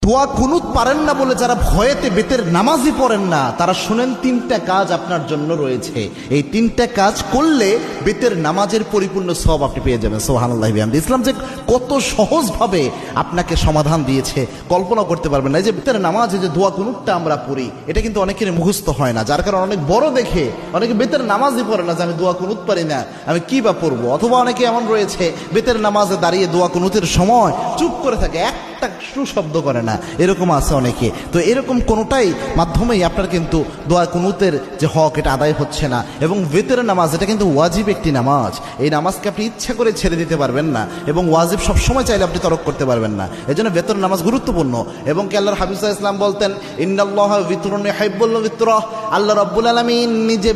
দোয়া কুনুত পারেন না বলে যারা ভয়েতে বেতের নামাজই পড়েন না, তারা শুনেন তিনটা কাজ আপনার জন্য রয়েছে। এই তিনটা কাজ করলে বেতের নামাজের পরিপূর্ণ সওয়াব আপনি পেয়ে যাবেন। সুবহানাল্লাহি ওয়া বিহামদিহি। ইসলাম যে কত সহজভাবে আপনাকে সমাধান দিয়েছে কল্পনা করতে পারবেন না। এই যে বেতের নামাজে যে দোয়া কুনুতটা আমরা পড়ি, এটা কিন্তু অনেকের মুখস্থ হয় না, যার কারণে অনেক বড় দেখে অনেকে বেতের নামাজই পড়ে না যে আমি দোয়া কুনুত পারি না, আমি কি বা পড়বো। অথবা অনেকে এমন রয়েছে বেতের নামাজে দাঁড়িয়ে দোয়া কুনুতের সময় চুপ করে থাকে, একটা শব্দ করে না, এরকম আছে অনেকে। তো এরকম কোনোটাই মাধ্যমেই আপনার কিন্তু দোয়া কুনুতের যে হক এটা আদায় হচ্ছে না। এবং বেতের নামাজ এটা কিন্তু ওয়াজিব একটি নামাজ, এই নামাজকে আপনি ইচ্ছা করে ছেড়ে দিতে পারবেন না, এবং ওয়াজিব সবসময় চাইলে আপনি তরক করতে পারবেন না। এই জন্য বেতের নামাজ গুরুত্বপূর্ণ। এবং কি আল্লাহর হাবিব সাল্লাল্লাহু আলাইহি ওয়াসাল্লাম বলতেন, ইন্নাল্লাহা বিতরুন ইউহিব্বুল বিতরা, আল্লাহ রাব্বুল আলামিন নিজে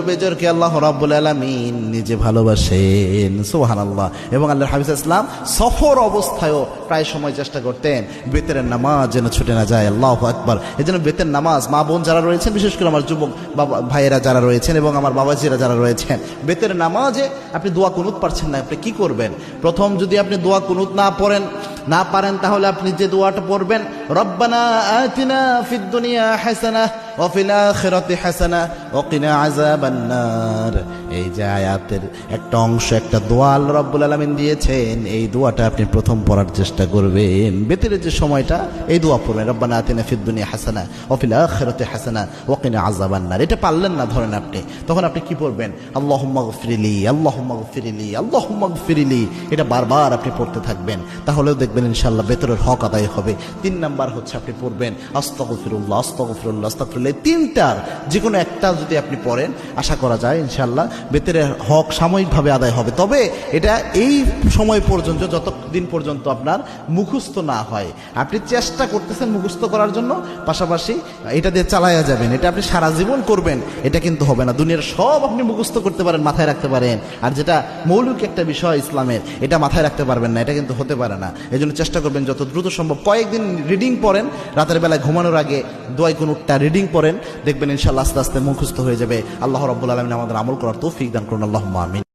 বেজরকে আল্লাহ রাব্বুল আলামিন নিজে ভালোবাসেন। সুবহানাল্লাহ। এবং আল্লাহর হাবিব সাল্লাল্লাহু আলাইহি ওয়াসাল্লাম সফর অবস্থায়ও প্রায় সময় চেষ্টা করতেন বেতের নামাজ যেন ছুটে না যায়। আল্লাহু আকবার। এই জন্য বেতের নামাজ মা বোন যারা রয়েছেন, বিশেষ করে আমার যুবক বাবা ভাইয়েরা যারা রয়েছেন এবং আমার বাবাজিরা যারা রয়েছেন, বেতের নামাজে আপনি দোয়া কুনুত পারছেন না, আপনি কি করবেন? প্রথম যদি আপনি দোয়া কুনুত না পারেন তাহলে আপনি যে দোয়াটা পড়বেন, রব্বানা আতিনা ফিদ দুনিয়া হাসানাহ ওয়া ফিল আখিরাতি হাসানাহ ওয়া কিনা আযাবান নার। এই যে আয়াতের একটা অংশ, একটা দোয়া আল্লাহ রাব্বুল আলামিন দিয়েছেন, এই দোয়াটা আপনি প্রথম পড়ার চেষ্টা করবেন। বেতের যে সময়টা এই দোয়া পড়বেন, রব্বানা আতিনা ফিদ দুনিয়া হাসানাহ ওয়া ফিল আখিরাতি হাসানাহ ওয়া কিনা আযাবান নার। এটা পারলেন না ধরেন আপনি, তখন আপনি কি পড়বেন? আল্লাহুম্মা গফিরলি, আল্লাহুম্মা গফিরলি, আল্লাহুম্মা গফিরলি। এটা বারবার আপনি পড়তে থাকবেন, তাহলেও দেখবেন ইনশাআল্লাহ বেতরের হক আদায় হবে। 3 নাম্বার হচ্ছে আপনি পড়বেন আস্তাগফিরুল্লাহ, আস্তাগফিরুল্লাহ, আস্তাগফিরুল্লাহ। তিনটার যে কোনো একটা যদি আপনি পড়েন, আশা করা যায় ইনশাআল্লাহ বেতরের হক সাময়িকভাবে আদায় হবে। তবে এটা এই সময় পর্যন্ত, যতদিন পর্যন্ত আপনার মুখস্থ না হয়। আপনি চেষ্টা করতেছেন মুখস্থ করার জন্য, পাশাপাশি এটা দিয়ে চালায়া যাবেন। এটা আপনি সারা জীবন করবেন, এটা কিন্তু হবে না। দুনিয়ার সব আপনি মুখস্থ করতে পারেন, মাথায় রাখতে পারেন, আর যেটা মৌলিক একটা বিষয় ইসলামের, এটা মাথায় রাখতে পারবেন না, এটা কিন্তু হতে পারে না। এই জন্য চেষ্টা করবেন যত দ্রুত সম্ভব কয়েকদিন রিডিং পড়েন, রাতের বেলায় ঘুমানোর আগে দোয়া কুনুতটা রিডিং পড়েন, দেখবেন ইনশাআল্লাহ আস্তে আস্তে মুখস্থ হয়ে যাবে। আল্লাহ রাব্বুল আলামিন আমাদের আমল করার তৌফিক দান করুন। আল্লাহুম্মা আমিন।